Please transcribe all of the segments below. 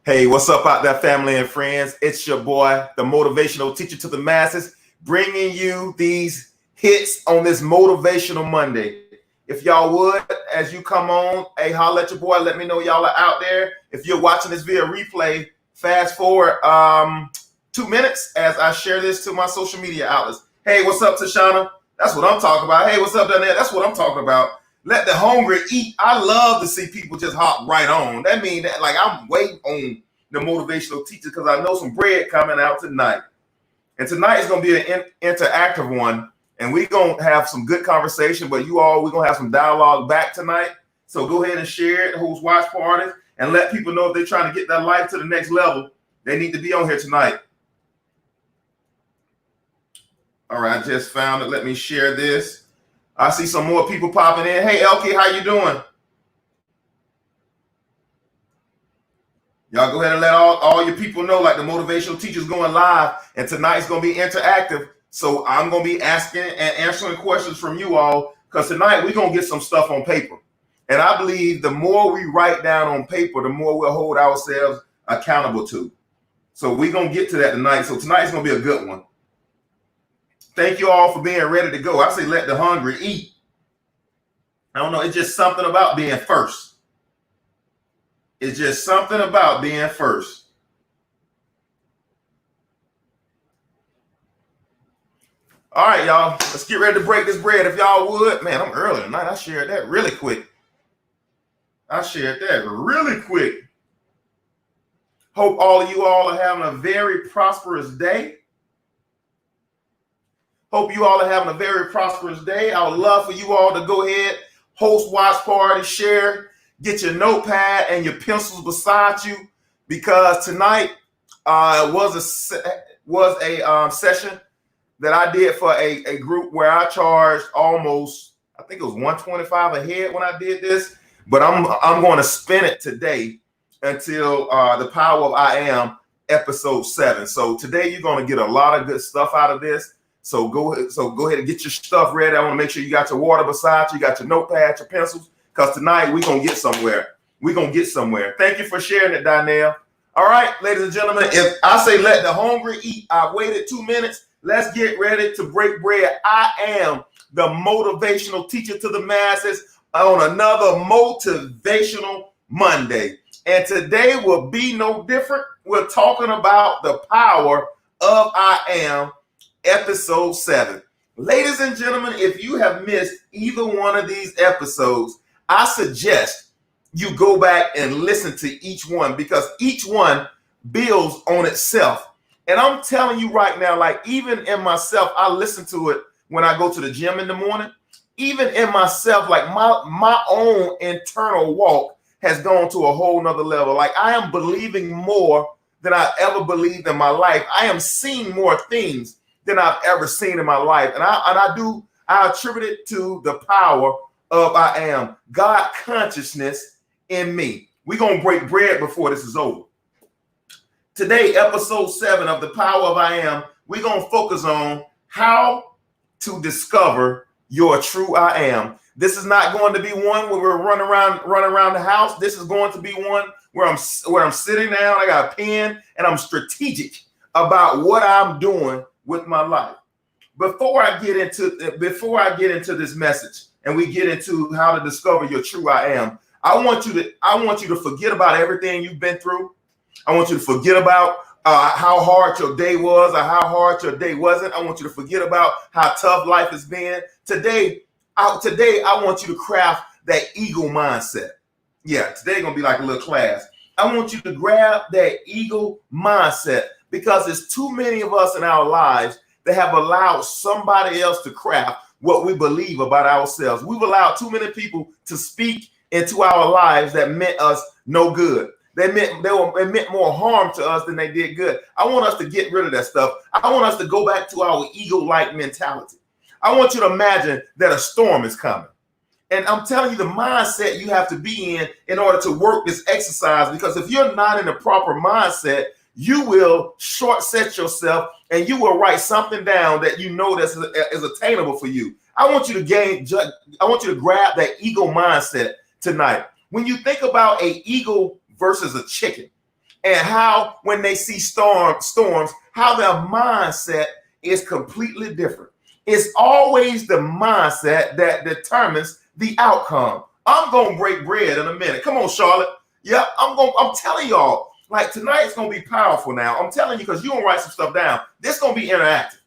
Hey, what's up out there, family and friends? It's your boy, the motivational teacher to the masses, bringing you these hits on this motivational Monday. If y'all would, as you come on, hey, holla at your boy. Let me know y'all are out there. If you're watching this via replay, fast forward 2 minutes as I share this to my social media outlets. Hey, what's up, Tashana? That's what I'm talking about. Hey, what's up down there? That's what I'm talking about. Let the hungry eat. I love to see people just hop right on. That means that like I'm waiting on the motivational teacher because I know some bread coming out tonight. And tonight is going to be an interactive one. And we're going to have some good conversation, but we're going to have some dialogue back tonight. So go ahead and share it, host watch parties, and let people know if they're trying to get their life to the next level, they need to be on here tonight. All right, I just found it. Let me share this. I see some more people popping in. Hey, LK, how you doing? Y'all go ahead and let all your people know, like the motivational teacher's going live, and tonight's going to be interactive. So I'm going to be asking and answering questions from you all, because tonight we're going to get some stuff on paper. And I believe the more we write down on paper, the more we'll hold ourselves accountable to. So we're going to get to that tonight. So tonight's going to be a good one. Thank you all for being ready to go. I say let the hungry eat. I don't know. It's just something about being first. It's just something about being first. All right, y'all. Let's get ready to break this bread. If y'all would. Man, I'm early tonight. I shared that really quick. Hope all of you all are having a very prosperous day. Hope you all are having a very prosperous day. I would love for you all to go ahead, host watch party, share, get your notepad and your pencils beside you, because tonight was a session that I did for a group where I charged almost, I think it was $125 a head when I did this, but I'm going to spin it today until the Power of I Am episode 7. So today you're going to get a lot of good stuff out of this. So go ahead and get your stuff ready. I want to make sure you got your water beside you, got your notepad, your pencils, because tonight we're going to get somewhere. Thank you for sharing it, Donnell. All right, ladies and gentlemen, if I say let the hungry eat, I waited 2 minutes. Let's get ready to break bread. I am the motivational teacher to the masses on another motivational Monday. And today will be no different. We're talking about the power of I Am, episode 7. Ladies and gentlemen, if you have missed either one of these episodes, I suggest you go back and listen to each one, because each one builds on itself. And I'm telling you right now, like even in myself, I listen to it when I go to the gym in the morning. Even in myself, like my own internal walk has gone to a whole nother level. Like I am believing more than I ever believed in my life. I am seeing more things than I've ever seen in my life. And I attribute it to the power of I Am, God consciousness in me. We're going to break bread before this is over. Today, episode 7 of the Power of I Am, we're going to focus on how to discover your true I Am. This is not going to be one where we're running around the house. This is going to be one where I'm sitting down, I got a pen, and I'm strategic about what I'm doing with my life. Before I get into this message and we get into how to discover your true I Am, I want you to forget about everything you've been through. I want you to forget about how hard your day was or how hard your day wasn't. I want you to forget about how tough life has been. Today I want you to craft that eagle mindset. Yeah, today gonna be like a little class. I want you to grab that eagle mindset, because there's too many of us in our lives that have allowed somebody else to craft what we believe about ourselves. We've allowed too many people to speak into our lives that meant us no good. They meant more harm to us than they did good. I want us to get rid of that stuff. I want us to go back to our ego-like mentality. I want you to imagine that a storm is coming. And I'm telling you the mindset you have to be in order to work this exercise, because if you're not in the proper mindset, you will short set yourself and you will write something down that you know is attainable for you. I want you to grab that ego mindset tonight. When you think about an eagle versus a chicken, and how when they see storms, how their mindset is completely different. It's always the mindset that determines the outcome. I'm gonna break bread in a minute. Come on, Charlotte. Yeah, I'm telling y'all, like tonight's gonna be powerful now. I'm telling you, because you're gonna write some stuff down. This gonna be interactive.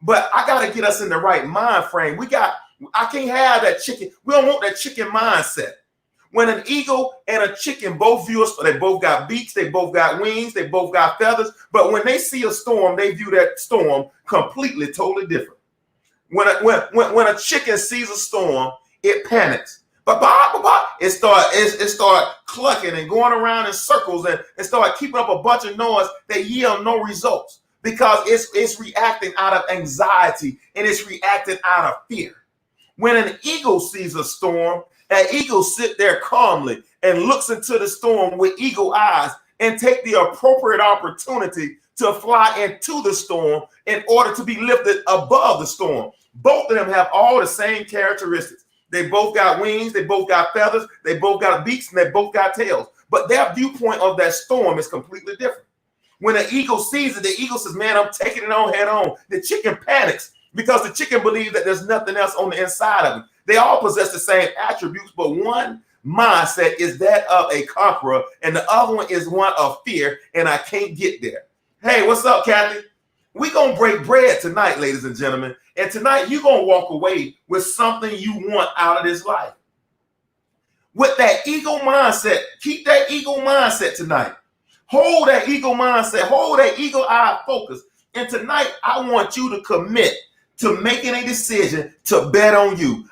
But I gotta get us in the right mind frame. I can't have that chicken. We don't want that chicken mindset. When an eagle and a chicken both view us, they both got beaks, they both got wings, they both got feathers. But when they see a storm, they view that storm completely, totally different. When a chicken sees a storm, it panics. But it start clucking and going around in circles and start keeping up a bunch of noise that yield no results because it's reacting out of anxiety and it's reacting out of fear. When an eagle sees a storm, an eagle sit there calmly and looks into the storm with eagle eyes and take the appropriate opportunity to fly into the storm in order to be lifted above the storm. Both of them have all the same characteristics. They both got wings, they both got feathers, they both got beaks, and they both got tails. But their viewpoint of that storm is completely different. When an eagle sees it, the eagle says, man, I'm taking it on head on. The chicken panics because the chicken believes that there's nothing else on the inside of it. They all possess the same attributes, but one mindset is that of a conqueror, and the other one is one of fear, and I can't get there. Hey, what's up, Kathy? We're going to break bread tonight, ladies and gentlemen, and tonight you're going to walk away with something you want out of this life. With that eagle mindset, keep that eagle mindset tonight. Hold that eagle mindset, hold that eagle eye focus, and tonight I want you to commit to making a decision to bet on you.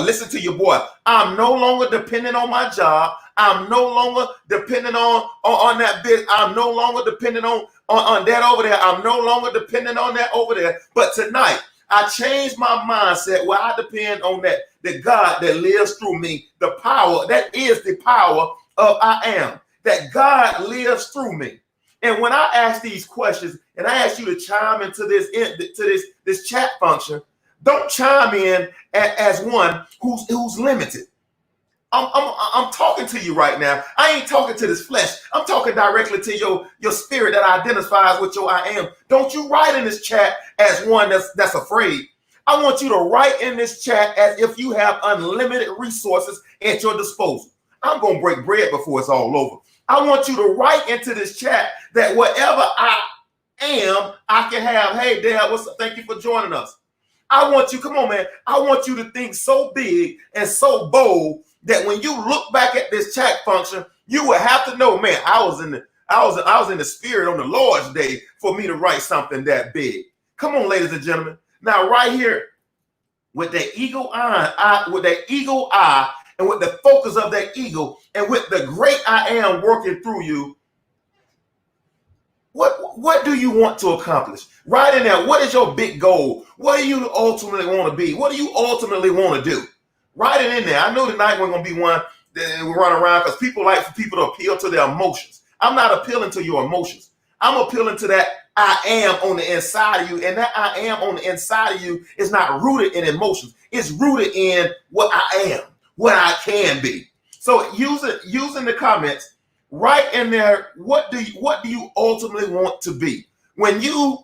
Listen to your boy. I'm no longer dependent on my job. I'm no longer dependent on that bit. I'm no longer dependent on that over there. I'm no longer dependent on that over there. But tonight, I changed my mindset where I depend on the God that lives through me, the power, that is the power of I am, that God lives through me. And when I ask these questions, and I ask you to chime into this chat function, don't chime in as one who's limited. I'm talking to you right now. I ain't talking to this flesh. I'm talking directly to your spirit that identifies with your I am. Don't you write in this chat as one that's afraid. I want you to write in this chat as if you have unlimited resources at your disposal. I'm going to break bread before it's all over. I want you to write into this chat that whatever I am, I can have. Hey, Dad, what's up? Thank you for joining us. I want you, come on, man. I want you to think so big and so bold that when you look back at this chat function, you will have to know, man, I was in the spirit on the Lord's day for me to write something that big. Come on, ladies and gentlemen. Now, right here, with the eagle eye, and with the focus of that eagle, and with the great I am working through you, what do you want to accomplish? Right in there, what is your big goal? What do you ultimately want to be? What do you ultimately want to do? Write it in there. I know tonight we're going to be one that we run around because people like for people to appeal to their emotions. I'm not appealing to your emotions. I'm appealing to that I am on the inside of you. And that I am on the inside of you is not rooted in emotions. It's rooted in what I am, what I can be. So using the comments, write in there, what do you ultimately want to be? When you're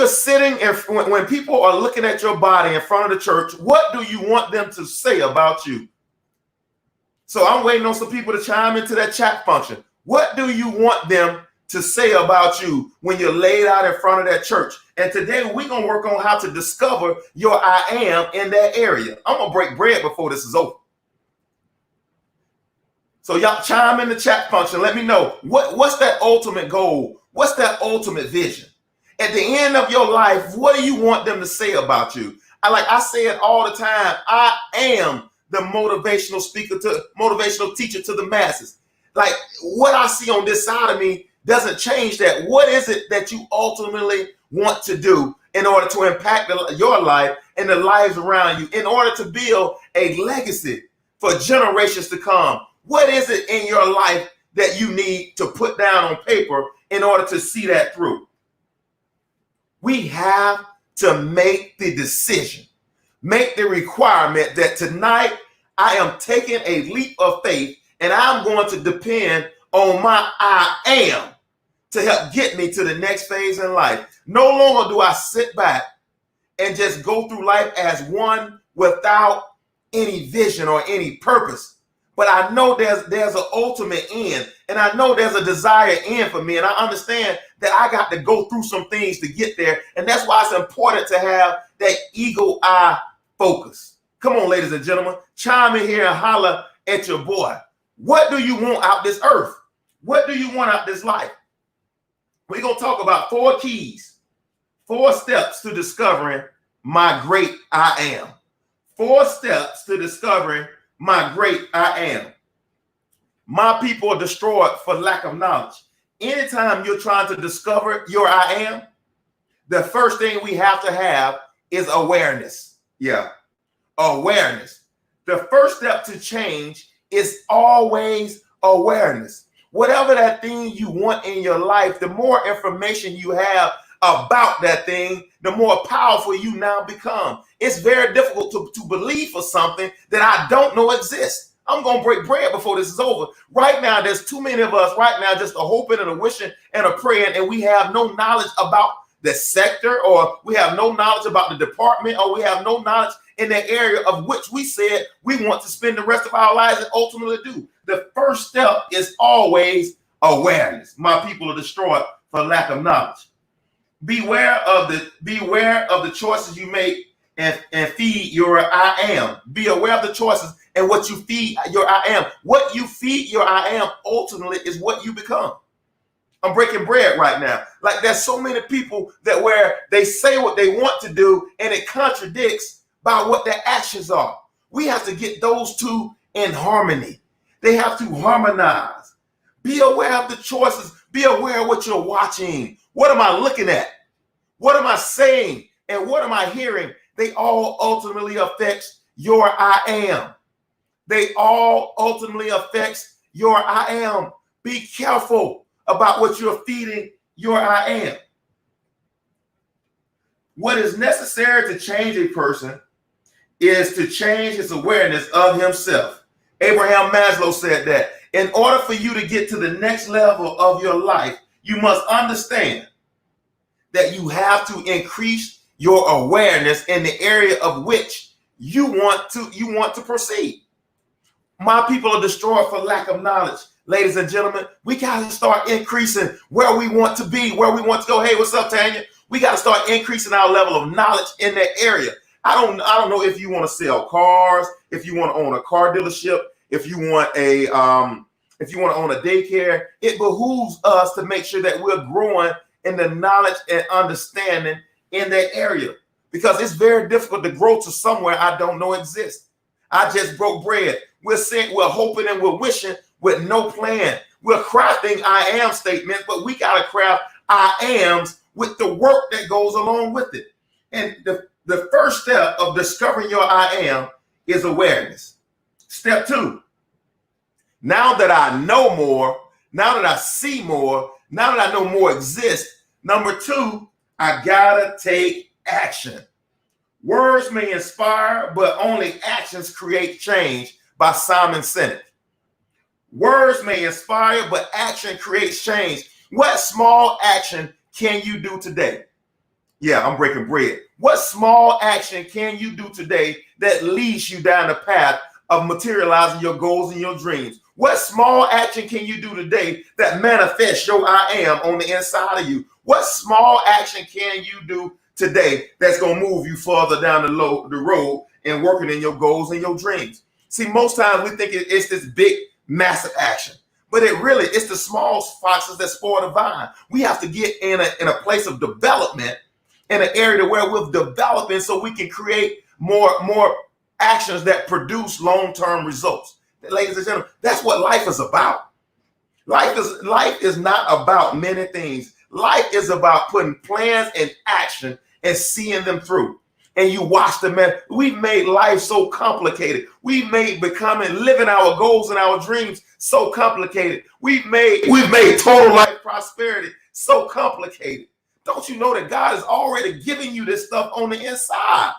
sitting and when people are looking at your body in front of the church, what do you want them to say about you? So I'm waiting on some people to chime into that chat function. What do you want them to say about you when you're laid out in front of that church? And today we're going to work on how to discover your I am in that area. I'm going to break bread before this is over. So y'all chime in the chat function. Let me know what's that ultimate goal? What's that ultimate vision? At the end of your life, what do you want them to say about you? I say it all the time. I am the motivational teacher to the masses. Like what I see on this side of me doesn't change that. What is it that you ultimately want to do in order to impact your life and the lives around you, in order to build a legacy for generations to come? What is it in your life that you need to put down on paper in order to see that through? We have to make the decision, make the requirement that tonight I am taking a leap of faith and I'm going to depend on my I am to help get me to the next phase in life. No longer do I sit back and just go through life as one without any vision or any purpose. But I know there's an ultimate end, and I know there's a desired end for me, and I understand that I got to go through some things to get there, and that's why it's important to have that eagle eye focus. Come on, ladies and gentlemen, chime in here and holler at your boy. What do you want out this earth? What do you want out this life? We're going to talk about 4 keys, 4 steps to discovering my great I am. 4 steps to discovering my great I am. My people are destroyed for lack of knowledge. Anytime you're trying to discover your I am, the first thing we have to have is awareness. Yeah, awareness. The first step to change is always awareness. Whatever that thing you want in your life, the more information you have about that thing, the more powerful you now become. It's very difficult to believe for something that I don't know exists. I'm going to break bread before this is over. Right now, there's too many of us right now just a hoping and a wishing and a praying, and we have no knowledge about the sector, or we have no knowledge about the department, or we have no knowledge in the area of which we said we want to spend the rest of our lives and ultimately do. The first step is always awareness. My people are destroyed for lack of knowledge. Beware of the choices you make and feed your I am. Be aware of the choices and what you feed your I am. What you feed your I am ultimately is what you become. I'm breaking bread right now. Like, there's so many people that where they say what they want to do and it contradicts by what their actions are. We have to get those two in harmony. They have to harmonize. Be aware of the choices. Be aware of what you're watching. What am I looking at? What am I saying? And what am I hearing? They all ultimately affect your I am. They all ultimately affect your I am. Be careful about what you're feeding your I am. What is necessary to change a person is to change his awareness of himself. Abraham Maslow said that in order for you to get to the next level of your life, you must understand that you have to increase your awareness in the area of which you want to proceed. My people are destroyed for lack of knowledge. Ladies and gentlemen, we got to start increasing where we want to be, where we want to go. Hey, what's up, Tanya? We got to start increasing our level of knowledge in that area. I don't know if you want to sell cars, if you want to own a car dealership, if you want to own a daycare. It behooves us to make sure that we're growing in the knowledge and understanding in that area, because it's very difficult to grow to somewhere I don't know exists. I just broke bread. We're hoping and we're wishing with no plan. We're crafting I am statements, but we got to craft I ams with the work that goes along with it. And the first step of discovering your I am is awareness. Step 2, now that I know more, now that I see more, now that I know more exists, number 2, I gotta take action. Words may inspire, but only actions create change, by Simon Sinek. Words may inspire, but action creates change. What small action can you do today? Yeah, I'm breaking bread. What small action can you do today that leads you down the path of materializing your goals and your dreams? What small action can you do today that manifests your I am on the inside of you? What small action can you do today that's going to move you further down the road and working in your goals and your dreams? See, most times we think it's this big, massive action, but it's the small foxes that spoil the vine. We have to get in a place of development, in an area where we're developing so we can create more actions that produce long-term results. Ladies and gentlemen, that's what life is about. Life is not about many things. Life is about putting plans in action and seeing them through. And you watch them, man. We've made life so complicated. We've made living our goals and our dreams so complicated. We've made total life prosperity so complicated. Don't you know that God is already giving you this stuff on the inside?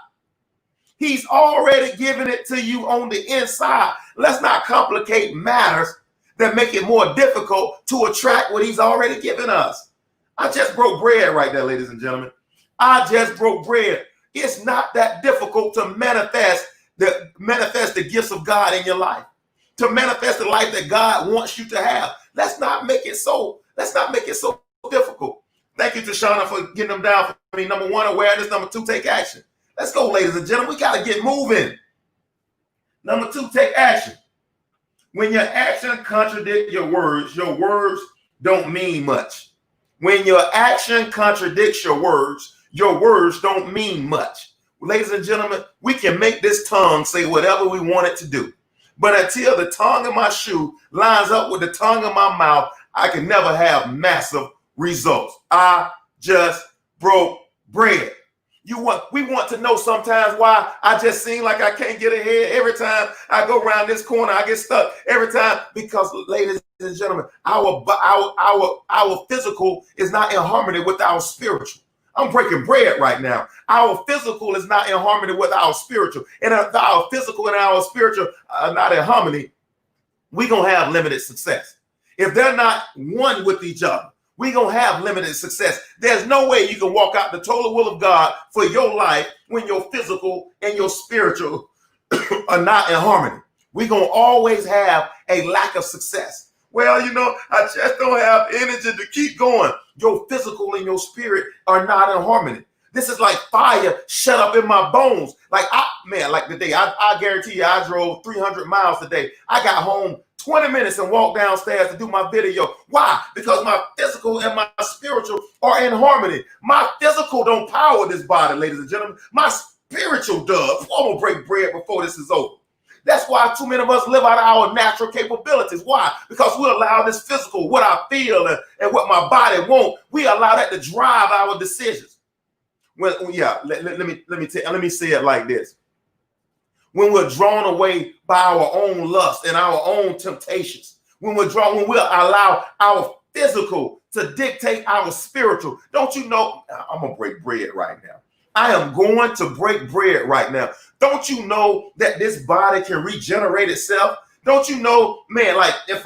He's already given it to you on the inside. Let's not complicate matters. that make it more difficult to attract what he's already given us. I just broke bread right there, ladies and gentlemen. I just broke bread. It's not that difficult to manifest the gifts of God in your life, to manifest the life that God wants you to have. Let's not make it so difficult. Thank you, Tashana, for getting them down for me. Number one, awareness. Number two, take action. Let's go, ladies and gentlemen. We got to get moving. Number two, take action. When your action contradicts your words don't mean much. When your action contradicts your words don't mean much. Ladies and gentlemen, we can make this tongue say whatever we want it to do. But until the tongue of my shoe lines up with the tongue of my mouth, I can never have massive results. I just broke bread. We want to know sometimes why I just seem like I can't get ahead. Every time I go around this corner, I get stuck. Every time, because, ladies and gentlemen, our physical is not in harmony with our spiritual. I'm breaking bread right now. Our physical is not in harmony with our spiritual. And if our physical and our spiritual are not in harmony, we're going to have limited success. If they're not one with each other, we're going to have limited success. There's no way you can walk out the total will of God for your life when your physical and your spiritual are not in harmony. We're going to always have a lack of success. Well, I just don't have energy to keep going. Your physical and your spirit are not in harmony. This is like fire shut up in my bones. Like today, I guarantee you I drove 300 miles today. I got home 20 minutes and walked downstairs to do my video. Why? Because my physical and my spiritual are in harmony. My physical don't power this body, ladies and gentlemen. My spiritual does. I'm going to break bread before this is over. That's why too many of us live out our natural capabilities. Why? Because we allow this physical, what I feel and what my body wants, we allow that to drive our decisions. Let me say it like this. When we're drawn away by our own lust and our own temptations, when we allow our physical to dictate our spiritual, don't you know? I'm gonna break bread right now. I am going to break bread right now. Don't you know that this body can regenerate itself? Don't you know, man, like if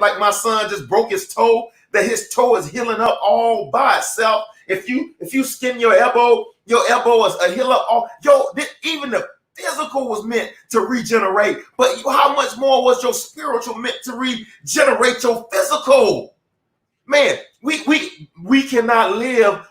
like my son just broke his toe, that his toe is healing up all by itself. If you skin your elbow is a heal up. Even the physical was meant to regenerate, but how much more was your spiritual meant to regenerate your physical? Man, we cannot live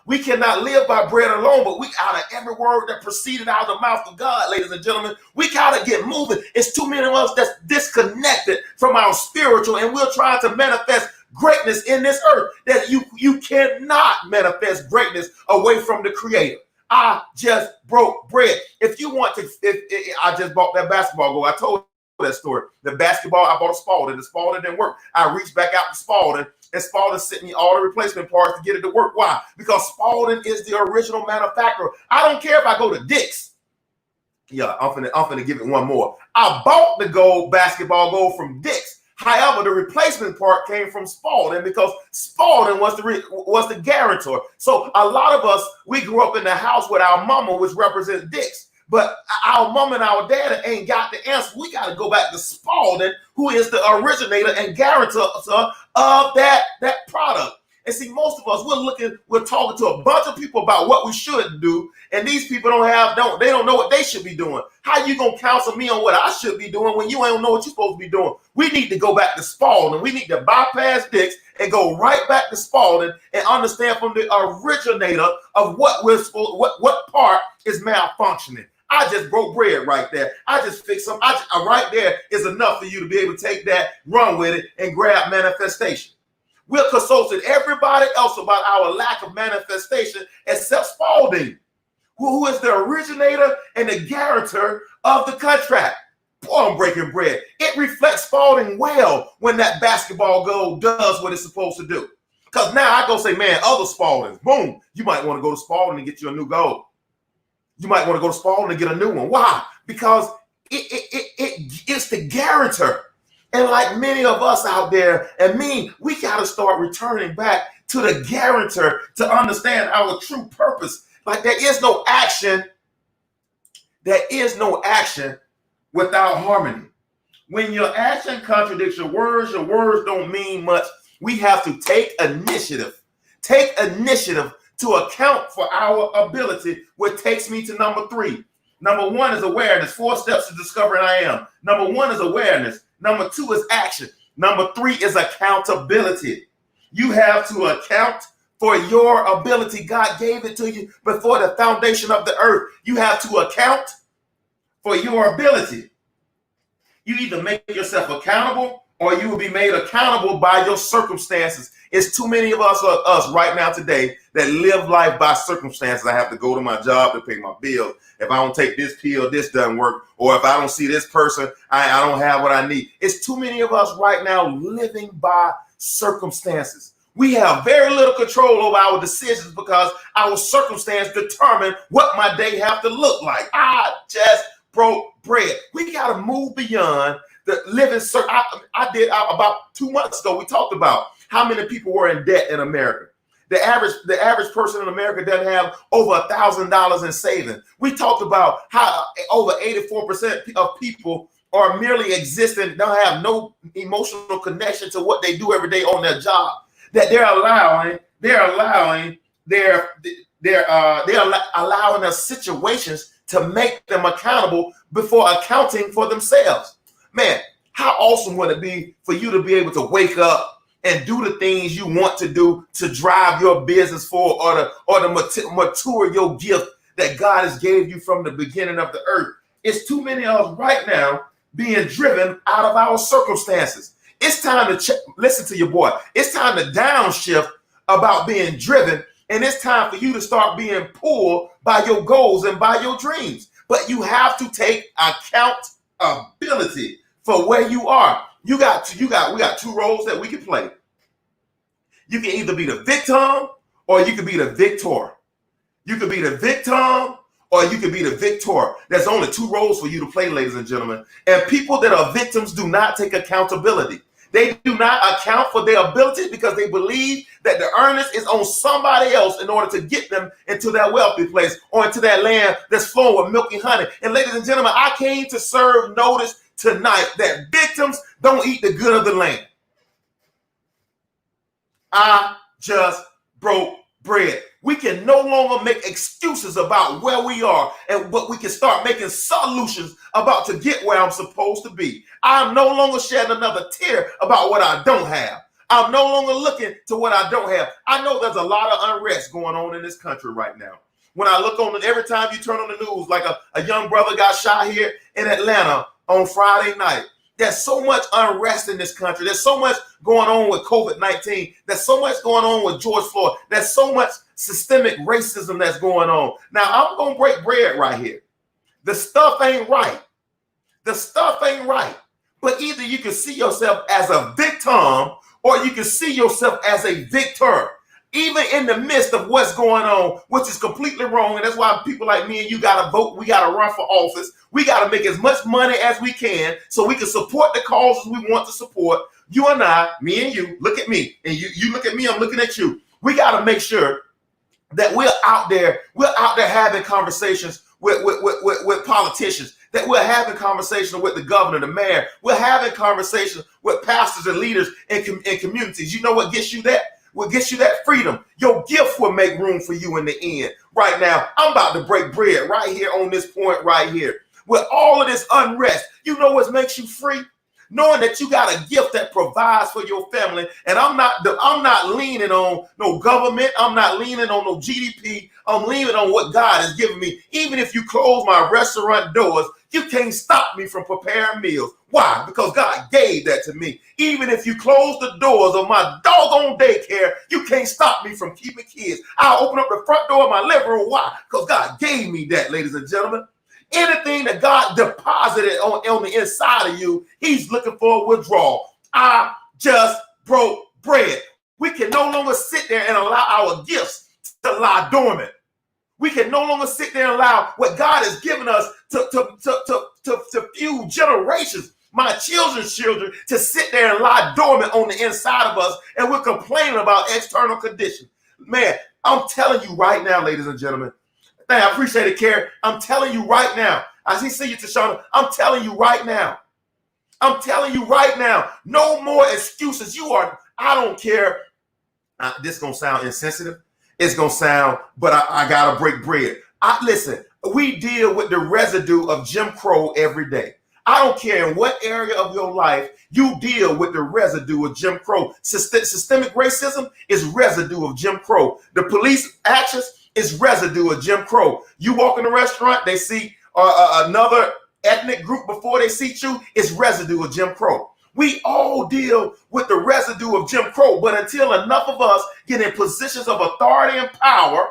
by bread alone, but we out of every word that proceeded out of the mouth of God, ladies and gentlemen. We gotta get moving. It's too many of us that's disconnected from our spiritual, and we're trying to manifest greatness in this earth. That you cannot manifest greatness away from the Creator. I just broke bread. If I just bought that basketball goal. I told that story. The basketball, I bought a Spalding. The Spalding didn't work. I reached back out to Spalding, and Spalding sent me all the replacement parts to get it to work. Why? Because Spalding is the original manufacturer. I don't care if I go to Dick's. Yeah, I'm finna give it one more. I bought the basketball goal from Dick's. However, the replacement part came from Spalding because Spalding was the guarantor. So a lot of us, we grew up in the house with our mama, which represents Dick's. But our mom and our dad ain't got the answer. We got to go back to Spalding, who is the originator and guarantor of that product. And see, most of us, we're talking to a bunch of people about what we should do, and these people don't know what they should be doing. How you gonna counsel me on what I should be doing when you ain't know what you're supposed to be doing? We need to go back to Spalding. We need to bypass Dick's and go right back to Spalding and understand from the originator of what part is malfunctioning. I just broke bread right there. I just fixed some. Right there is enough for you to be able to take that, run with it, and grab manifestation. We're consulting everybody else about our lack of manifestation except Spalding, who is the originator and the guarantor of the contract. Boy, I'm breaking bread. It reflects Spalding well when that basketball goal does what it's supposed to do. Because now I go say, man, other Spaldings, boom, you might want to go to Spalding and get you a new goal. You might want to go to Spalding and get a new one. Why? Because it's the guarantor. And like many of us out there, and me, we got to start returning back to the guarantor to understand our true purpose. Like there is no action without harmony. When your action contradicts your words don't mean much. We have to take initiative. Take initiative to account for our ability, which takes me to number 3. Number 1 is awareness. 4 steps to discovering I am. Number 1 is awareness. Number 2 is action. Number 3 is accountability. You have to account for your ability. God gave it to you before the foundation of the earth. You have to account for your ability. You either make yourself accountable or you will be made accountable by your circumstances. It's too many of us right now today that live life by circumstances. I have to go to my job to pay my bills. If I don't take this pill, this doesn't work. Or if I don't see this person, I don't have what I need. It's too many of us right now living by circumstances. We have very little control over our decisions because our circumstance determine what my day have to look like. I just broke bread. We got to move beyond the living. I did about 2 months ago. We talked about how many people were in debt in America. The average person in America doesn't have over $1,000 in savings. We talked about how over 84% of people are merely existing, don't have no emotional connection to what they do every day on their job. That they're allowing their situations to make them accountable before accounting for themselves. Man, how awesome would it be for you to be able to wake up and do the things you want to do to drive your business forward or to mature your gift that God has gave you from the beginning of the earth. It's too many of us right now being driven out of our circumstances. It's time to listen to your boy. It's time to downshift about being driven, and it's time for you to start being pulled by your goals and by your dreams. But you have to take accountability for where you are. We got 2 roles that we can play. You can either be the victim or you can be the victor. You could be the victim or you could be the victor. There's only 2 roles for you to play, ladies and gentlemen. And people that are victims do not take accountability. They do not account for their ability because they believe that the earnest is on somebody else in order to get them into that wealthy place or into that land that's flowing with milk and honey. And ladies and gentlemen, I came to serve notice tonight that victims don't eat the good of the land. I just broke bread. We can no longer make excuses about where we are, but we can start making solutions about to get where I'm supposed to be. I'm no longer shedding another tear about what I don't have. I'm no longer looking to what I don't have. I know there's a lot of unrest going on in this country right now. When I look on it, every time you turn on the news, like a young brother got shot here in Atlanta on Friday night. There's so much unrest in this country. There's so much going on with COVID-19. There's so much going on with George Floyd. There's so much systemic racism that's going on. Now, I'm going to break bread right here. The stuff ain't right. The stuff ain't right. But either you can see yourself as a victim or you can see yourself as a victor. Even in the midst of what's going on, which is completely wrong. And that's why people like me and you got to vote. We got to run for office. We got to make as much money as we can so we can support the causes we want to support. You and I, me and you, look at me. And you look at me, I'm looking at you. We got to make sure that we're out there having conversations with politicians, that we're having conversations with the governor, the mayor. We're having conversations with pastors and leaders in communities. You know what gets you that? What gets you that freedom? Your gift will make room for you in the end. Right now, I'm about to break bread right here on this point right here. With all of this unrest, you know what makes you free? Knowing that you got a gift that provides for your family. And I'm not leaning on no government. I'm not leaning on no GDP. I'm leaning on what God has given me. Even if you close my restaurant doors, you can't stop me from preparing meals. Why? Because God gave that to me. Even if you close the doors of my doggone daycare, you can't stop me from keeping kids. I'll open up the front door of my living room. Why? Because God gave me that, ladies and gentlemen. Anything that God deposited on the inside of you, he's looking for a withdrawal. I just broke bread. We can no longer sit there and allow our gifts to lie dormant. We can no longer sit there and allow what God has given us to few generations, my children's children, to sit there and lie dormant on the inside of us, and we're complaining about external conditions. Man, I'm telling you right now, ladies and gentlemen, I appreciate it, Carrie. I'm telling you right now. I see you, Tashana. I'm telling you right now. I'm telling you right now, no more excuses. I don't care. This is going to sound insensitive. It's going to sound, but I got to break bread. Listen, we deal with the residue of Jim Crow every day. I don't care in what area of your life you deal with the residue of Jim Crow. Systemic racism is residue of Jim Crow. The police actions is residue of Jim Crow. You walk in a restaurant, they see another ethnic group before they see you, it's residue of Jim Crow. We all deal with the residue of Jim Crow, but until enough of us get in positions of authority and power,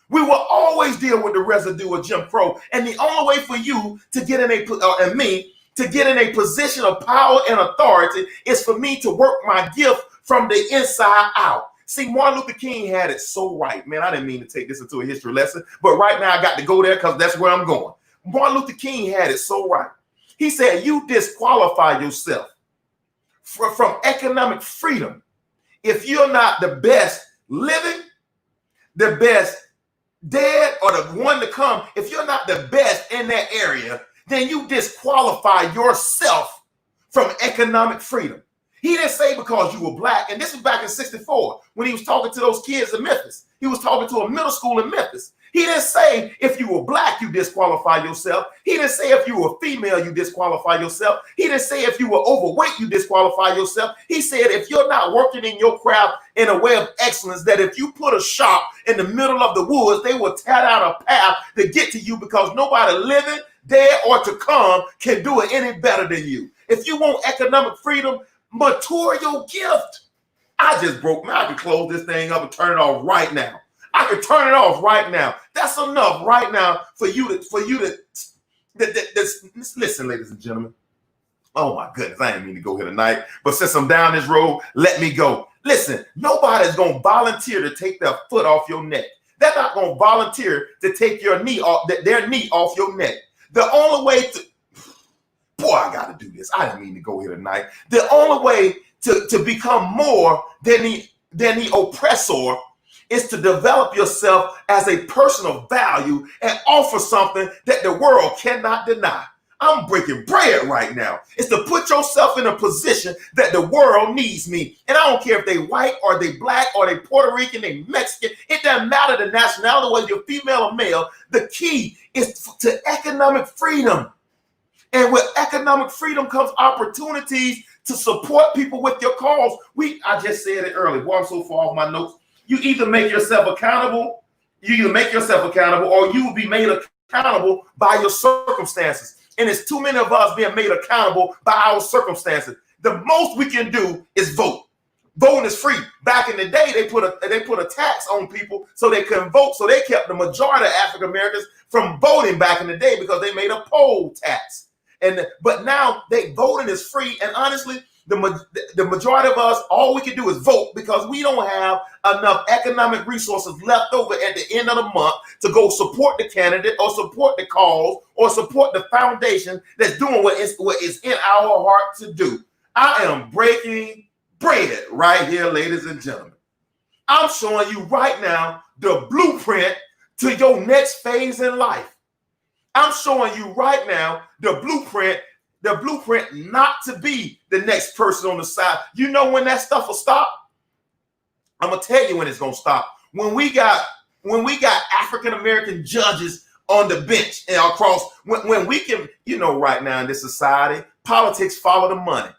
we will always deal with the residue of Jim Crow. And the only way for you to get in and me to get in a position of power and authority is for me to work my gift from the inside out. See, Martin Luther King had it so right. Man, I didn't mean to take this into a history lesson, but right now I got to go there because that's where I'm going. Martin Luther King had it so right. He said, you disqualify yourself from economic freedom if you're not the best living, the best dead, or the one to come. If you're not the best in that area, then you disqualify yourself from economic freedom. He didn't say because you were black, and this was back in '64 when he was talking to those kids in Memphis. He was talking to a middle school in Memphis. He didn't say if you were black, you disqualify yourself. He didn't say if you were female, you disqualify yourself. He didn't say if you were overweight, you disqualify yourself. He said if you're not working in your craft in a way of excellence, that if you put a shop in the middle of the woods, they will tear out a path to get to you because nobody living, dead, or to come can do it any better than you. If you want economic freedom, mature your gift. I just broke, man. I can close this thing up and turn it off right now. I can turn it off right now. That's enough right now for you to listen, ladies and gentlemen. Oh my goodness, I didn't mean to go here tonight, but since I'm down this road, let me go. Listen, nobody's going to volunteer to take their foot off your neck. They're not going to volunteer to take their knee off your neck. The only way to, boy, I got to do this. I didn't mean to go here tonight. The only way to become more than the oppressor is to develop yourself as a person of value and offer something that the world cannot deny. I'm breaking bread right now. It's to put yourself in a position that the world needs me. And I don't care if they white or they black or they Puerto Rican, they Mexican. It doesn't matter the nationality, whether you're female or male. The key is to economic freedom. And with economic freedom comes opportunities to support people with your cause. I just said it earlier. Boy, I'm so far off my notes. You either make yourself accountable, or you will be made accountable by your circumstances. And it's too many of us being made accountable by our circumstances. The most we can do is vote. Voting is free. Back in the day, they put a tax on people so they couldn't vote. So they kept the majority of African Americans from voting back in the day because they made a poll tax. But now voting is free. And honestly, the majority of us, all we can do is vote because we don't have enough economic resources left over at the end of the month to go support the candidate or support the cause or support the foundation that's doing what is in our heart to do. I am breaking bread right here, ladies and gentlemen. I'm showing you right now the blueprint to your next phase in life. I'm showing you right now the blueprint not to be the next person on the side. You know when that stuff will stop? I'm gonna tell you when it's gonna stop. When we got African American judges on the bench and across, when we can, right now in this society, politics follow the money.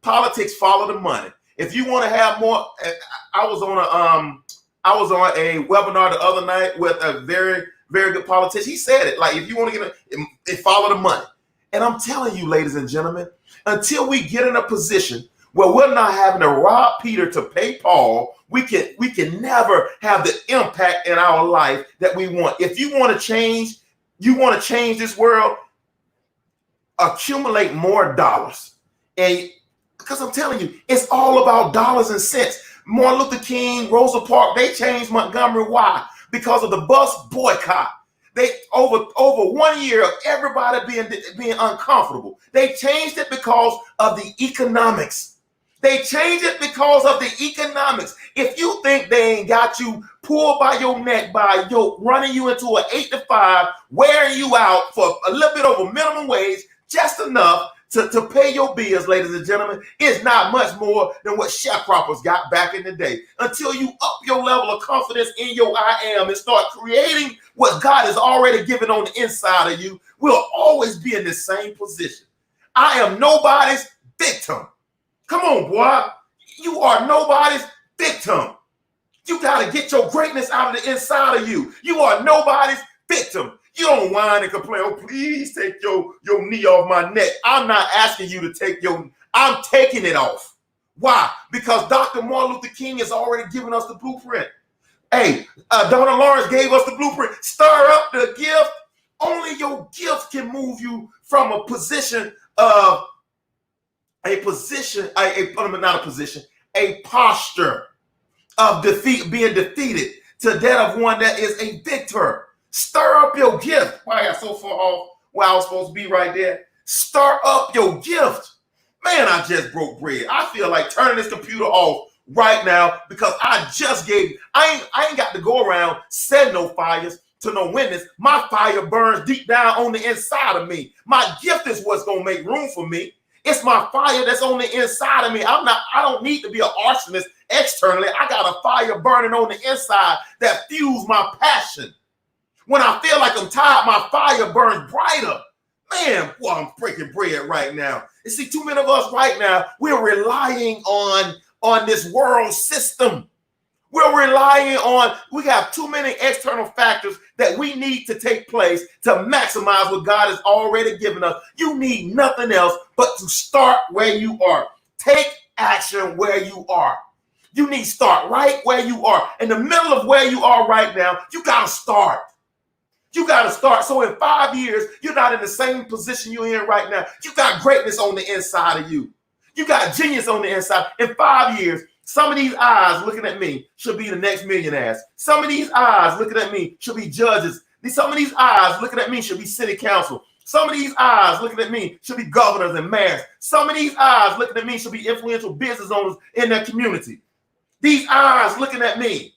Politics follow the money. If you want to have more, I was on a webinar the other night with a very, very good politician. He said it, like, if you want to get it follow the money. And I'm telling you, ladies and gentlemen, until we get in a position where we're not having to rob Peter to pay Paul, we can never have the impact in our life that we want. If you want to change this world, accumulate more dollars. And because I'm telling you, it's all about dollars and cents. Martin Luther King, Rosa Parks, they changed Montgomery. Why? Because of the bus boycott. They over 1 year of everybody being uncomfortable. They changed it because of the economics. They changed it because of the economics. If you think they ain't got you pulled by your neck by yoke, running you into an 8 to 5, wearing you out for a little bit over minimum wage, just enough to pay your bills, ladies and gentlemen, is not much more than what sharecroppers got back in the day. Until you up your level of confidence in your I am and start creating what God has already given on the inside of you, we'll always be in the same position. I am nobody's victim. Come on, boy. You are nobody's victim. You got to get your greatness out of the inside of you. You are nobody's victim. You don't whine and complain, oh, please take your knee off my neck. I'm not asking you to take I'm taking it off. Why? Because Dr. Martin Luther King has already given us the blueprint. Hey, Donna Lawrence gave us the blueprint. Stir up the gift. Only your gift can move you from a position of a posture of defeat, being defeated, to that of one that is a victor. Stir up your gift. Why I got so far off where I was supposed to be right there? Stir up your gift. Man, I just broke bread. I feel like turning this computer off right now because I ain't got to go around setting no fires to no witness. My fire burns deep down on the inside of me. My gift is what's going to make room for me. It's my fire that's on the inside of me. I don't need to be an arsonist externally. I got a fire burning on the inside that fuels my passion. When I feel like I'm tired, my fire burns brighter. Man, boy, I'm breaking bread right now. You see, too many of us right now, we're relying on this world system. We're relying on, we have too many external factors that we need to take place to maximize what God has already given us. You need nothing else but to start where you are. Take action where you are. You need to start right where you are. In the middle of where you are right now, you got to start. You got to start. So in 5 years, you're not in the same position you're in right now. You got greatness on the inside of you. You got genius on the inside. In 5 years, some of these eyes looking at me should be the next millionaires. Some of these eyes looking at me should be judges. Some of these eyes looking at me should be city council. Some of these eyes looking at me should be governors and mayors. Some of these eyes looking at me should be influential business owners in their community. These eyes looking at me.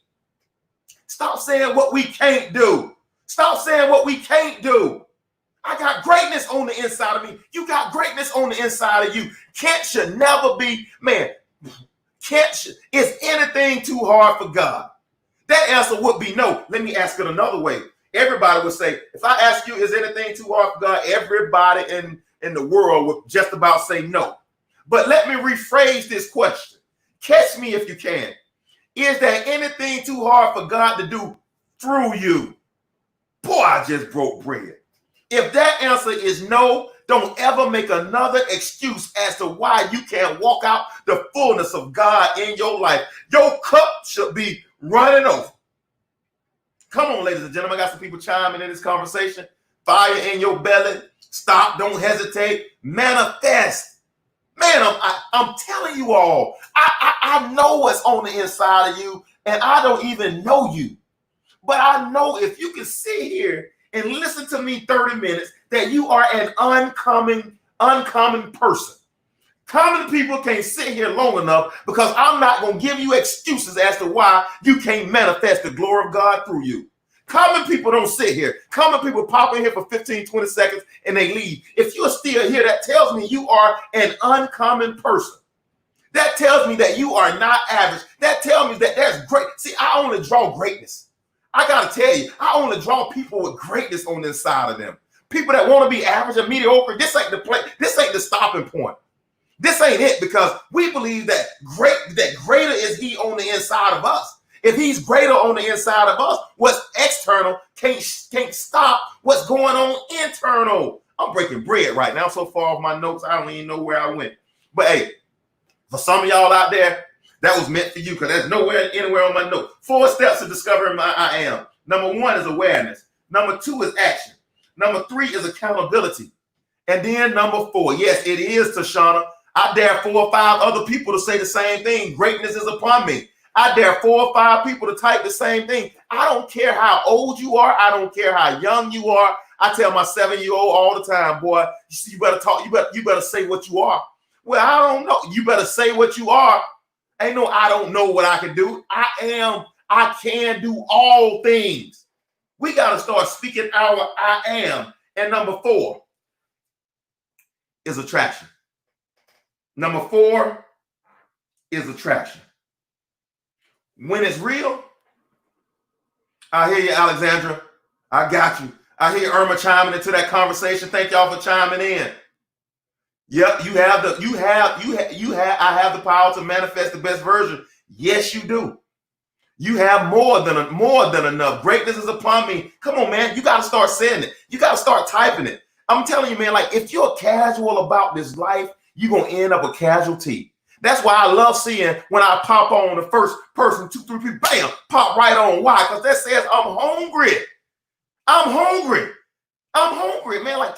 Stop saying what we can't do. Stop saying what we can't do. I got greatness on the inside of me. You got greatness on the inside of you. Can't should never be, man, is anything too hard for God? That answer would be no. Let me ask it another way. Everybody would say, if I ask you, is anything too hard for God? Everybody in the world would just about say no. But let me rephrase this question. Catch me if you can. Is there anything too hard for God to do through you? Boy, I just broke bread. If that answer is no, don't ever make another excuse as to why you can't walk out the fullness of God in your life. Your cup should be running over. Come on, ladies and gentlemen. I got some people chiming in this conversation. Fire in your belly. Stop. Don't hesitate. Manifest. Man, I'm telling you all, I know what's on the inside of you, and I don't even know you. But I know if you can sit here and listen to me 30 minutes, that you are an uncommon person. Common people can't sit here long enough because I'm not going to give you excuses as to why you can't manifest the glory of God through you. Common people don't sit here. Common people pop in here for 15, 20 seconds and they leave. If you're still here, that tells me you are an uncommon person. That tells me that you are not average. That tells me that there's great. See, I only draw greatness. I got to tell you, I only draw people with greatness on the inside of them. People that want to be average and mediocre, this ain't the play. This ain't the stopping point. This ain't it, because we believe that greater is he on the inside of us. If he's greater on the inside of us, what's external can't stop what's going on internal. I'm breaking bread right now. So far off my notes, I don't even know where I went. But hey, for some of y'all out there, that was meant for you, because there's anywhere on my note. 4 steps to discovering my I am. Number 1 is awareness. Number 2 is action. Number 3 is accountability. And then number 4, yes, it is, Tashana. I dare 4 or 5 other people to say the same thing. Greatness is upon me. I dare 4 or 5 people to type the same thing. I don't care how old you are. I don't care how young you are. I tell my 7-year-old all the time, boy, you better talk. You better say what you are. Well, I don't know. You better say what you are. Ain't no, I don't know what I can do. I can do all things. We got to start speaking our I am. And number 4, is attraction. Number 4 is attraction. When it's real, I hear you, Alexandra. I got you. I hear Irma chiming into that conversation. Thank y'all for chiming in. Yep, I have the power to manifest the best version. Yes, you do. You have more than enough. Greatness is upon me. Come on, man. You got to start saying it. You got to start typing it. I'm telling you, man, like if you're casual about this life, you're going to end up a casualty. That's why I love seeing when I pop on the first person, 2, 3 people, bam, pop right on. Why? Because that says I'm hungry. I'm hungry. I'm hungry, man. Like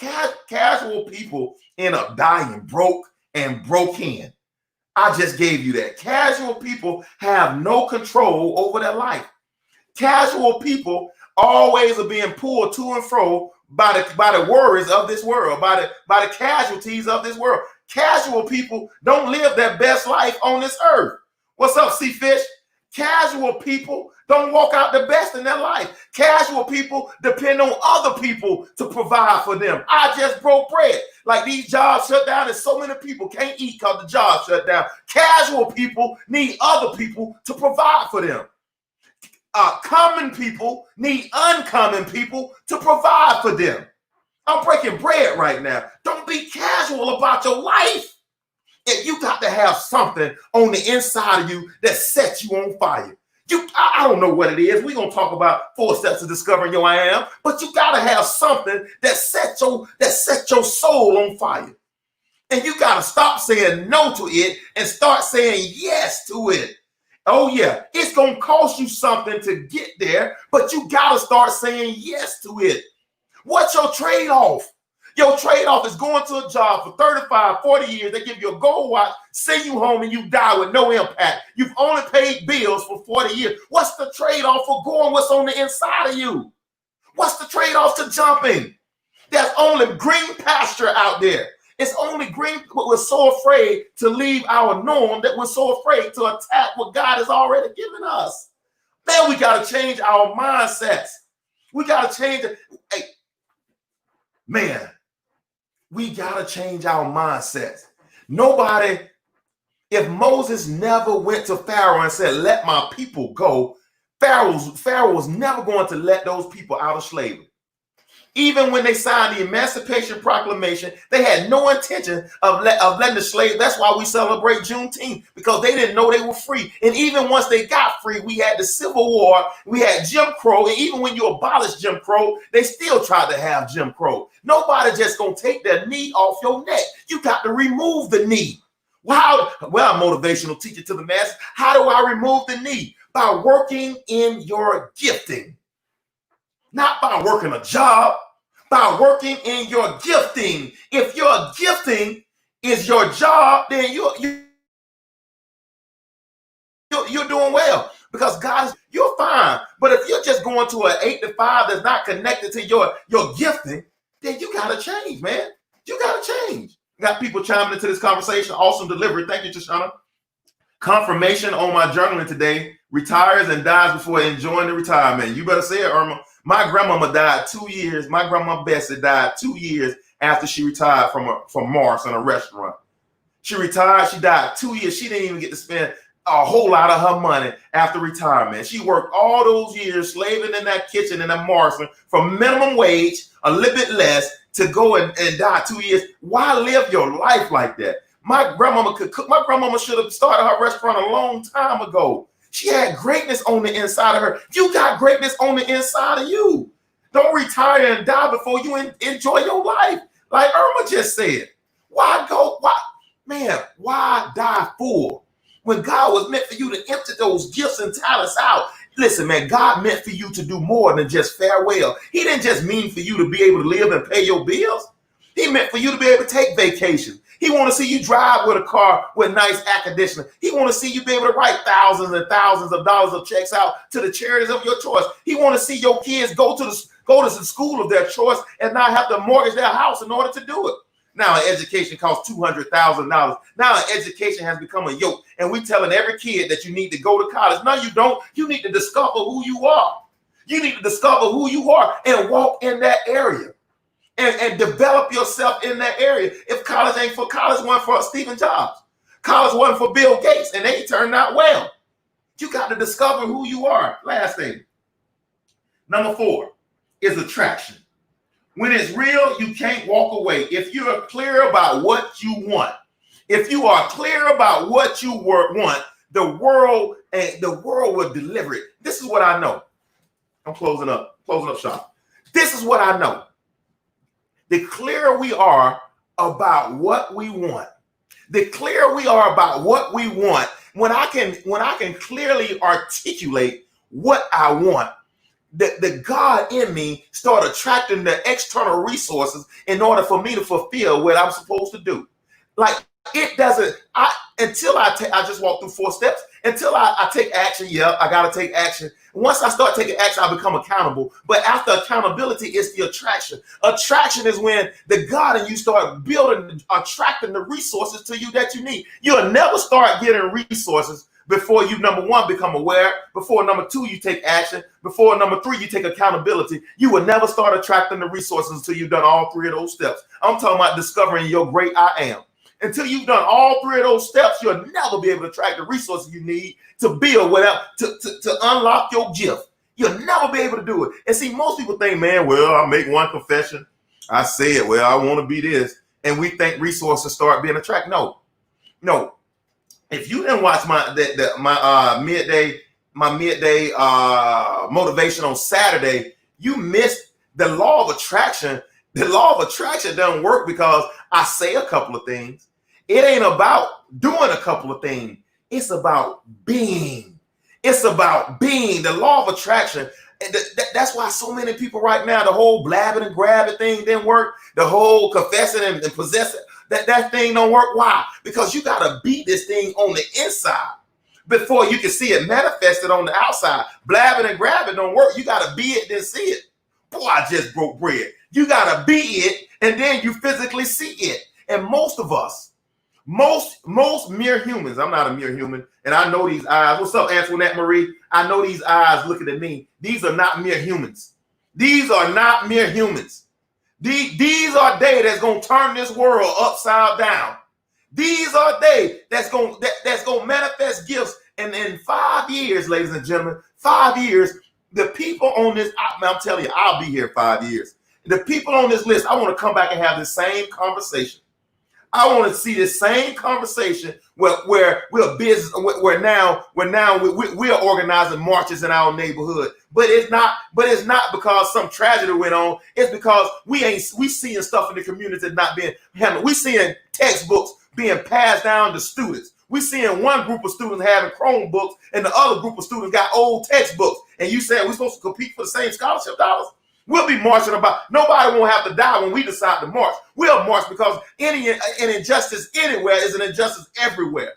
casual people end up dying broke and broken. I just gave you that. Casual people have no control over their life. Casual people always are being pulled to and fro by the worries of this world, by the casualties of this world. Casual people don't live their best life on this earth. What's up, C-Fish? Casual people don't walk out the best in their life. Casual people depend on other people to provide for them. I just broke bread. Like these jobs shut down and so many people can't eat because the job shut down. Casual people need other people to provide for them. Common people need uncommon people to provide for them. I'm breaking bread right now. Don't be casual about your life. If you got to have something on the inside of you that sets you on fire. I don't know what it is. We're going to talk about 4 steps to discovering your I am, but you got to have something that sets your soul on fire. And you got to stop saying no to it and start saying yes to it. Oh yeah, it's going to cost you something to get there, but you got to start saying yes to it. What's your trade-off? Your trade-off is going to a job for 35, 40 years. They give you a gold watch, send you home, and you die with no impact. You've only paid bills for 40 years. What's the trade-off for going what's on the inside of you? What's the trade-off to jumping? There's only green pasture out there. It's only green, but we're so afraid to leave our norm that we're so afraid to attack what God has already given us. Man, we got to change our mindsets. We got to change it. Hey, man, we got to change our mindsets. If Moses never went to Pharaoh and said, let my people go, Pharaoh was never going to let those people out of slavery. Even when they signed the Emancipation Proclamation, they had no intention of letting the slaves. That's why we celebrate Juneteenth, because they didn't know they were free. And even once they got free, we had the Civil War, we had Jim Crow, and even when you abolish Jim Crow, they still tried to have Jim Crow. Nobody just gonna take their knee off your neck. You got to remove the knee. Well, I'm a motivational teacher to the masses. How do I remove the knee? By working in your gifting. Not by working a job, by working in your gifting. If your gifting is your job, then you're doing well, because you're fine. But if you're just going to an 8 to 5 that's not connected to your gifting, then you gotta change, man. You gotta change. Got people chiming into this conversation. Awesome delivery. Thank you, Tashana. Confirmation on my journaling today. Retires and dies before enjoying the retirement. You better say it, Irma. My grandmama died 2 years. My grandma Bessie died 2 years after she retired from Mars in a restaurant. She retired. She died 2 years. She didn't even get to spend a whole lot of her money after retirement. She worked all those years slaving in that kitchen in that Morrison for minimum wage, a little bit less, to go and die 2 years. Why live your life like that? My grandmama could cook. My grandmama should have started her restaurant a long time ago. She had greatness on the inside of her. You got greatness on the inside of you. Don't retire and die before you enjoy your life. Like Irma just said. Why die full when God was meant for you to empty those gifts and talents out? Listen, man, God meant for you to do more than just farewell. He didn't just mean for you to be able to live and pay your bills. He meant for you to be able to take vacations. He want to see you drive with a car with nice air conditioning. He want to see you be able to write thousands and thousands of dollars of checks out to the charities of your choice. He want to see your kids go to the school of their choice and not have to mortgage their house in order to do it. Now, an education costs $200,000. Now, an education has become a yoke, and we're telling every kid that you need to go to college. No, you don't. You need to discover who you are. You need to discover who you are and walk in that area. and develop yourself in that area. If college ain't for college, one for Stephen Jobs. College wasn't for Bill Gates, and they turned out well. You got to discover who you are. Last thing. Number 4 is attraction. When it's real, you can't walk away. If you're clear about what you want, if you are clear about what you want, the world will deliver it. This is what I know. I'm closing up shop. This is what I know. The clearer we are about what we want, the clearer we are about what we want, when I can clearly articulate what I want, the God in me start attracting the external resources in order for me to fulfill what I'm supposed to do. Like it doesn't, until I just walk through 4 steps, until I take action. Yeah, I got to take action. Once I start taking action, I become accountable. But after accountability, it's the attraction. Attraction is when the God in you start building, attracting the resources to you that you need. You'll never start getting resources before you, number 1, become aware, before number 2, you take action, before number 3, you take accountability. You will never start attracting the resources until you've done all 3 of those steps. I'm talking about discovering your great I am. Until you've done all 3 of those steps, you'll never be able to attract the resources you need to build whatever, to unlock your gift. You'll never be able to do it. And see, most people think, man, well, I make one confession. I say it, well, I want to be this. And we think resources start being attracted. No. If you didn't watch my midday motivation on Saturday, you missed the law of attraction. The law of attraction doesn't work because I say a couple of things. It ain't about doing a couple of things. It's about being. It's about being. The law of attraction. And that's why so many people right now, the whole blabbing and grabbing thing didn't work. The whole confessing and possessing, that thing don't work. Why? Because you got to be this thing on the inside before you can see it manifested on the outside. Blabbing and grabbing don't work. You got to be it, then see it. Boy, I just broke bread. You got to be it, and then you physically see it. And most of us, most mere humans, I'm not a mere human, and I know these eyes. What's up, Antoinette Marie? I know these eyes looking at me. These are not mere humans. These are not mere humans. These are they that's going to turn this world upside down. These are they that's going to manifest gifts. And in 5 years, ladies and gentlemen, 5 years, the people on this, I'm telling you, I'll be here 5 years. The people on this list, I want to come back and have the same conversation. I want to see the same conversation where we're business, where now we're organizing marches in our neighborhood. But it's not because some tragedy went on. It's because we seeing stuff in the community that's not being handled. We seeing textbooks being passed down to students. We seeing one group of students having Chromebooks and the other group of students got old textbooks. And you said we're supposed to compete for the same scholarship dollars? We'll be marching about. Nobody won't have to die when we decide to march. We'll march because an injustice anywhere is an injustice everywhere.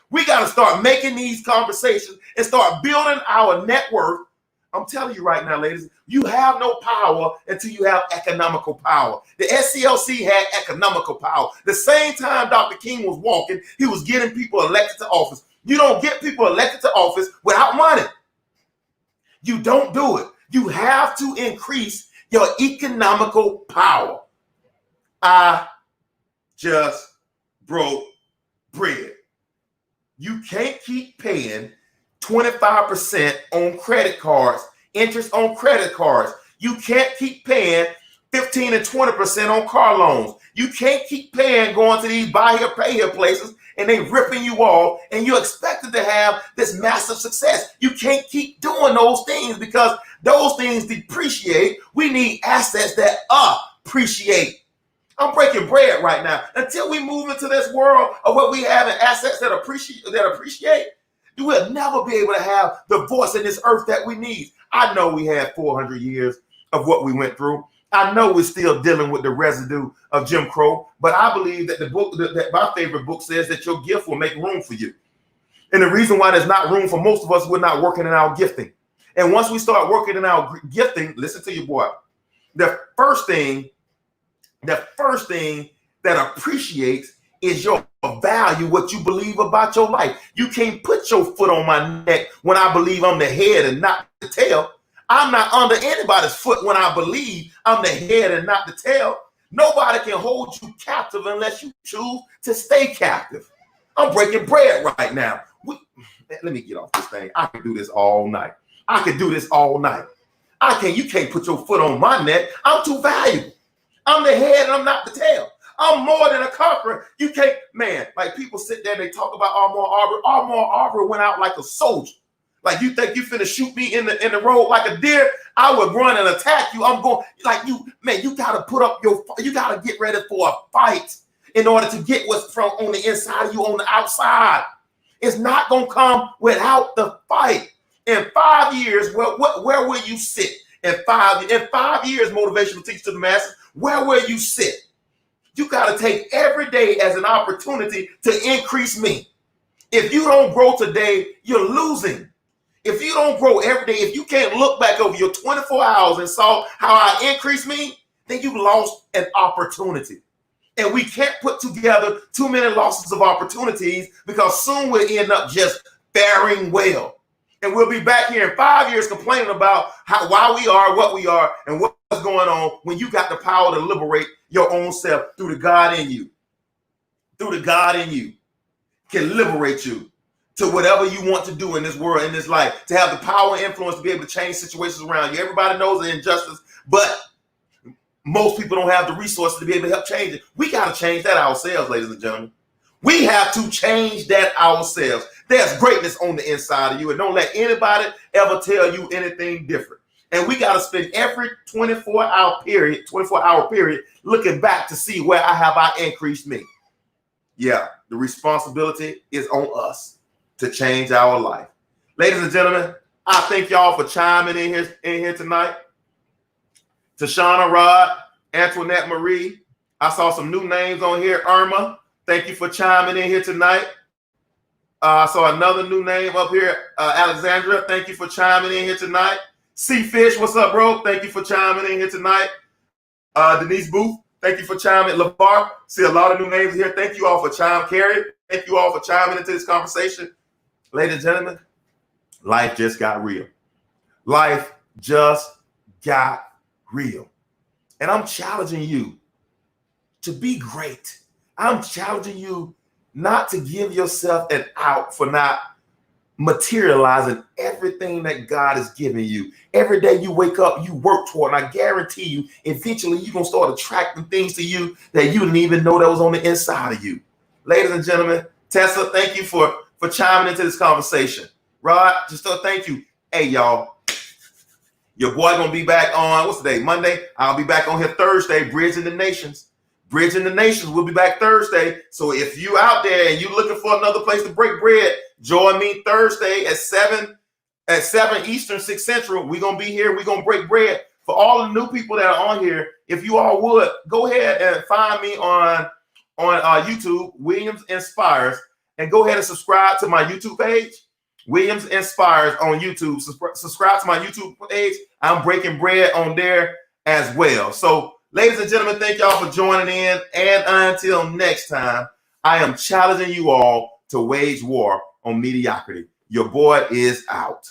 We got to start making these conversations and start building our network. I'm telling you right now, ladies, you have no power until you have economical power. The SCLC had economical power. The same time Dr. King was walking, he was getting people elected to office. You don't get people elected to office without money. You don't do it. You have to increase your economical power. I just broke bread. You can't keep paying 25% on credit cards, interest on credit cards. You can't keep paying 15 and 20% on car loans. You can't keep paying going to these buy here, pay here places and they ripping you off and you're expected to have this massive success. You can't keep doing those things because those things depreciate. We need assets that appreciate. I'm breaking bread right now. Until we move into this world of what we have in assets that appreciate, you will never be able to have the voice in this earth that we need. I know we had 400 years of what we went through. I know we're still dealing with the residue of Jim Crow, but I believe that the book, that my favorite book says that your gift will make room for you. And the reason why there's not room for most of us, we're not working in our gifting. And once we start working in our gifting, listen to your boy. The first thing that appreciates is your value, what you believe about your life. You can't put your foot on my neck when I believe I'm the head and not the tail. I'm not under anybody's foot when I believe I'm the head and not the tail. Nobody can hold you captive unless you choose to stay captive. I'm breaking bread right now. Let me get off this thing. I can do this all night. I can do this all night. You can't put your foot on my neck. I'm too valuable. I'm the head and I'm not the tail. I'm more than a conqueror. You can't, man, like people sit there and they talk about Armand Arbery. Armand Arbery went out like a soldier. Like you think you finna shoot me in the road like a deer? I would run and attack you. I'm going, like you, man, you gotta you gotta get ready for a fight in order to get what's from on the inside of you on the outside. It's not gonna come without the fight. In 5 years, where will you sit? In 5 years, motivational teach to the masses, where will you sit? You got to take every day as an opportunity to increase me. If you don't grow today, you're losing. If you don't grow every day, if you can't look back over your 24 hours and saw how I increased me, then you lost an opportunity. And we can't put together too many losses of opportunities because soon we'll end up just faring well. And we'll be back here in 5 years complaining about why we are what we are and what's going on when you got the power to liberate your own self through the God in you. Through the God in you can liberate you to whatever you want to do in this world, in this life, to have the power and influence to be able to change situations around you. Everybody knows the injustice, but most people don't have the resources to be able to help change it. We got to change that ourselves, ladies and gentlemen. We have to change that ourselves. There's greatness on the inside of you, and don't let anybody ever tell you anything different. And we got to spend every 24-hour period looking back to see where I increased me. Yeah, the responsibility is on us to change our life. Ladies and gentlemen, I thank y'all for chiming in here tonight. Tashana Rod, Antoinette Marie. I saw some new names on here. Irma, thank you for chiming in here tonight. I saw another new name up here. Alexandra, thank you for chiming in here tonight. C-Fish, what's up, bro? Thank you for chiming in here tonight. Denise Booth, thank you for chiming. LeVar, see a lot of new names here. Thank you all for chiming. Carrie, thank you all for chiming into this conversation. Ladies and gentlemen, life just got real. Life just got real. And I'm challenging you to be great. I'm challenging you not to give yourself an out for not materializing everything that God has given you. Every day you wake up, you work toward, and I guarantee you, eventually you're going to start attracting things to you that you didn't even know that was on the inside of you. Ladies and gentlemen, Tessa, thank you for chiming into this conversation. Rod, just thank you. Hey, y'all, your boy going to be back on, what's the day, Monday? I'll be back on here Thursday, Bridging the Nations. Bridging the Nations will be back Thursday. So if you out there and you looking for another place to break bread, join me Thursday at 7 Eastern, 6 Central. We're going to be here. We're going to break bread. For all the new people that are on here, if you all would, go ahead and find me on YouTube, Williams Inspires, and go ahead and subscribe to my YouTube page, Williams Inspires on YouTube. Subscribe to my YouTube page. I'm breaking bread on there as well. So, ladies and gentlemen, thank y'all for joining in. And until next time, I am challenging you all to wage war on mediocrity. Your boy is out.